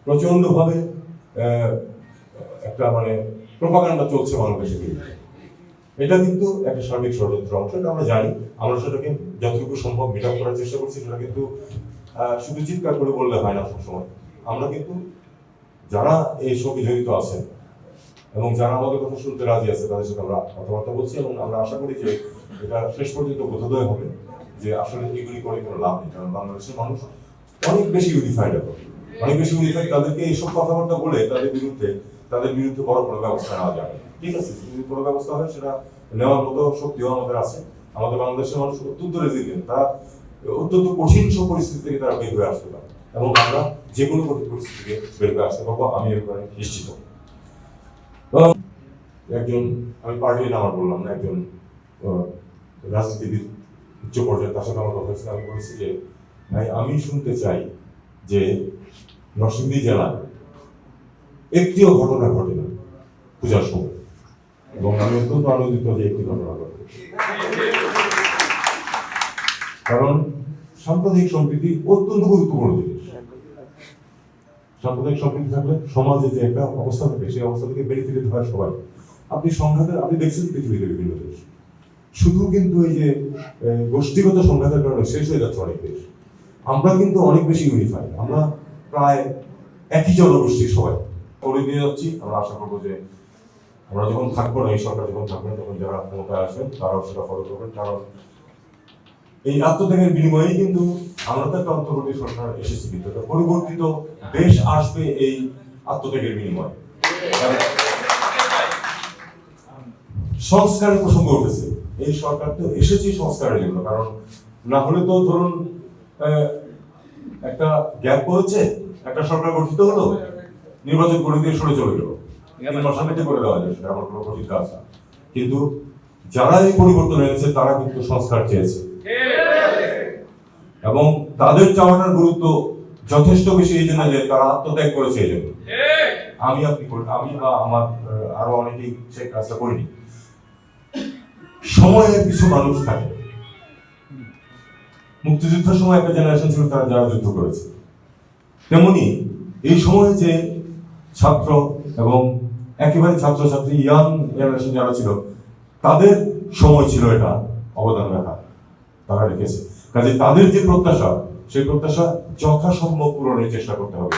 প্রচন্ডভাবে একটা মানে প্রোপাগান্ডা চলছে বাংলাদেশের বিরুদ্ধে। এটা কিন্তু একটা সার্বিক ষড়যন্ত্র অংশ, এটা আমরা জানি। আমরা সেটাকে যতটুকু সম্ভব মিট আপ করার চেষ্টা করছি। সেটা কিন্তু শুধু চিৎকার করে বললে হয় না সবসময়। আমরা কিন্তু যারা এই সঙ্গে জড়িত আছেন এবং যারা আমাদের কথা শুনতে রাজি আছে তাদের সাথে আমরা কথাবার্তা বলছি, এবং আমরা আশা করি যে এটা শেষ পর্যন্ত বোধোদয় হবে যে আসলে এগুলি করে কোনো লাভ নেই। কারণ বাংলাদেশের মানুষ অনেক বেশি ইউনিফাইড হবে, অনেক বেশি ইউনিফাইড। তাদেরকে এইসব কথাবার্তা বলে তাদের বিরুদ্ধে বড় কোনো ব্যবস্থা নেওয়া যাবে। ঠিক আছে, যদি কোনো ব্যবস্থা হয় সেটা নেওয়ার মতো শক্তিও আমাদের আছে। আমাদের বাংলাদেশের মানুষ অত্যন্ত রেজিলিয়েন্ট, তারা অত্যন্ত কঠিন সব পরিস্থিতি থেকে তারা বের হয়ে আসতে পারে, এবং আমরা যে কোনো কঠিন পরিস্থিতি থেকে বের হয়ে আসতে পারবো, আমি এর ব্যাপারে নিশ্চিত। আমি পার্টির নাম বললাম না, একজন রাজনীতিবিদ উচ্চ পর্যায়ে, তার সাথে আমার কথা হয়েছিল। আমি বলেছি যে ভাই, আমি শুনতে চাই যে নরসিংদী জেলায় একটিও ঘটনা ঘটে না পূজার সময়, এবং আমি অত্যন্ত আনন্দিত যে একটি ঘটনা ঘটে। কারণ সাম্প্রদায়িক সম্প্রীতি অত্যন্ত গুরুত্বপূর্ণ জিনিস। সাম্প্রদায়িক সম্প্রীতি থাকলে সমাজে যে একটা অবস্থা থাকে, সেই অবস্থা থেকে বেনিফিটেড হয় সবাই। আপনি দেখছেন পৃথিবীতে বিভিন্ন দেশ শুধু কিন্তু এই যে গোষ্ঠীগত সংঘাতের কারণে শেষ হয়ে যাচ্ছে অনেক দেশ। আমরা কিন্তু অনেক বেশি ইউনিফাইড, আমরা প্রায় একই জনগোষ্ঠীর সবাই করে দিয়ে যাচ্ছি। আমরা আশা করবো যে আমরা যখন থাকবো না, এই সরকার যখন থাকবেন, তখন যারা ক্ষমতায় আসবেন তারাও সেটা ফলো করবেন। কারণ এই আত্মত্যাগের বিনিময়ে কিন্তু আমরা তো একটা অন্তর্বর্তী সরকার এসেছি, কিন্তু পরিবর্তিত দেশ আসবে এই আত্মত্যাগের বিনিময়ে। সংস্কারের প্রসঙ্গ উঠেছে, এই সরকার তো এসেছে সংস্কারের জন্য। কারণ না হলে তো ধরুন একটা গ্যাপ হচ্ছে, একটা সরকার গঠিত হলো, নির্বাচন করে দিয়ে সরে চলে গেল, নির্বাচনটা করে দেওয়া যায়, সেটা আমার কোনো কঠিন কাজ না। কিন্তু যারা এই পরিবর্তন এনেছে তারা কিন্তু সংস্কার চেয়েছে, এবং তাদের চাওয়াটার গুরুত্ব যথেষ্ট বেশি এই জন্য যে তারা আত্মত্যাগ করেছে। এই জন্য আমি বা আমার আরো অনেকেই সেই কাজটা করিনি। সময়ের কিছু মানুষ থাকে, মুক্তিযুদ্ধের সময় একটা জেনারেশন ছিল তারা যারা যুদ্ধ করেছে, তেমনি এই সময়ে যে ছাত্র এবং একেবারে ছাত্রছাত্রী ইয়াং জেনারেশন যারা ছিল, তাদের সময় ছিল এটা অবদান রাখা, তারা রেখেছে। কাজে তাদের যে প্রত্যাশা, সেই প্রত্যাশা যথাসম্ভব পূরণের চেষ্টা করতে হবে।